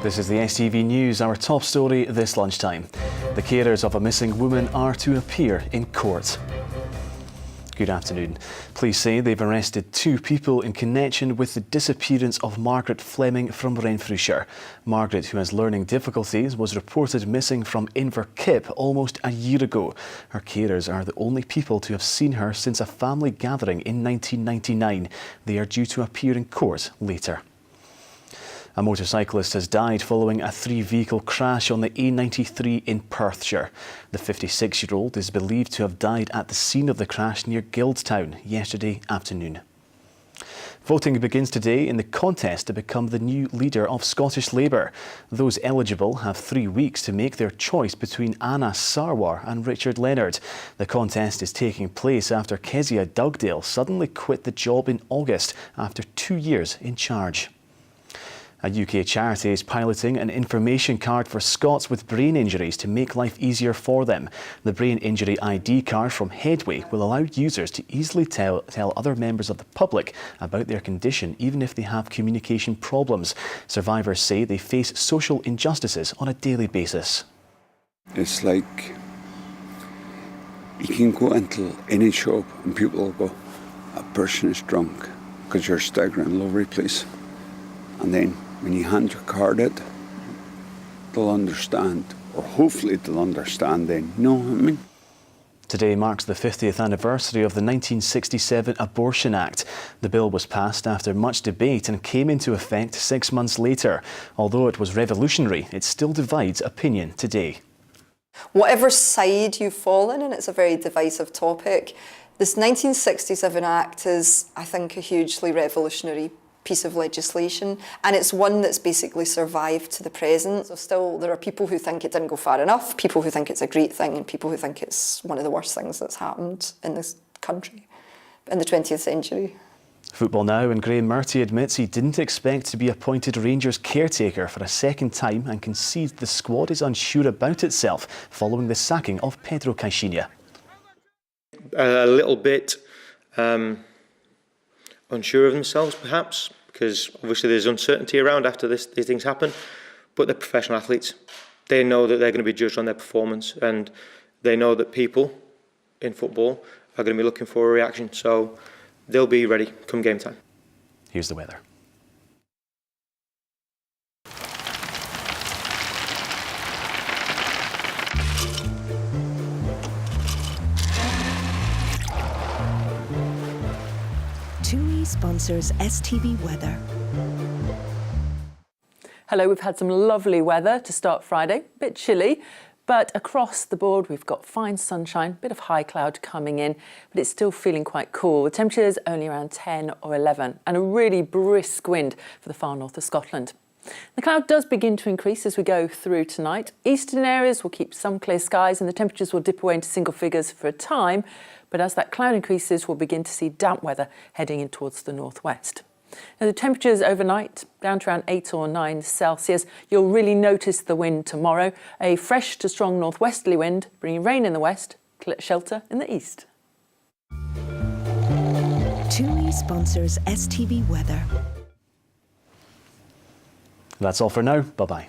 This is the STV News, our top story this lunchtime. The carers of a missing woman are to appear in court. Good afternoon. Police say they've arrested 2 people in connection with the disappearance of Margaret Fleming from Renfrewshire. Margaret, who has learning difficulties, was reported missing from Inverkip almost a year ago. Her carers are the only people to have seen her since a family gathering in 1999. They are due to appear in court later. A motorcyclist has died following a 3-vehicle crash on the A93 in Perthshire. The 56-year-old is believed to have died at the scene of the crash near Guildstown yesterday afternoon. Voting begins today in the contest to become the new leader of Scottish Labour. Those eligible have 3 weeks to make their choice between Anna Sarwar and Richard Leonard. The contest is taking place after Kezia Dugdale suddenly quit the job in August after 2 years in charge. A UK charity is piloting an information card for Scots with brain injuries to make life easier for them. The brain injury ID card from Headway will allow users to easily tell other members of the public about their condition, even if they have communication problems. Survivors say they face social injustices on a daily basis. It's like you can go into any shop and people will go, "A person is drunk," because you're staggering all over the place. And then when you hand your card out, they'll understand, or hopefully they'll understand then. You know what I mean? Today marks the 50th anniversary of the 1967 Abortion Act. The bill was passed after much debate and came into effect 6 months later. Although it was revolutionary, it still divides opinion today. Whatever side you fall in, and it's a very divisive topic, this 1967 Act is, I think, a hugely revolutionary piece of legislation, and it's one that's basically survived to the present. So still there are people who think it didn't go far enough, people who think it's a great thing, and people who think it's one of the worst things that's happened in this country in the 20th century. Football now, and Graham Murty admits he didn't expect to be appointed Rangers caretaker for a second time and concedes the squad is unsure about itself following the sacking of Pedro Caixinha. A little bit unsure of themselves, perhaps, because obviously there's uncertainty around after these things happen. But they're professional athletes. They know that they're going to be judged on their performance, and they know that people in football are going to be looking for a reaction. So they'll be ready come game time. Here's the weather. TUI sponsors STV weather. Hello, we've had some lovely weather to start Friday, a bit chilly, but across the board we've got fine sunshine, a bit of high cloud coming in, but it's still feeling quite cool. The temperature is only around 10 or 11 and a really brisk wind for the far north of Scotland. The cloud does begin to increase as we go through tonight. Eastern areas will keep some clear skies and the temperatures will dip away into single figures for a time, but as that cloud increases, we'll begin to see damp weather heading in towards the northwest. Now, the temperatures overnight down to around 8 or 9 Celsius. You'll really notice the wind tomorrow. A fresh to strong northwesterly wind, bringing rain in the west, shelter in the east. TUI sponsors STV weather. That's all for now. Bye-bye.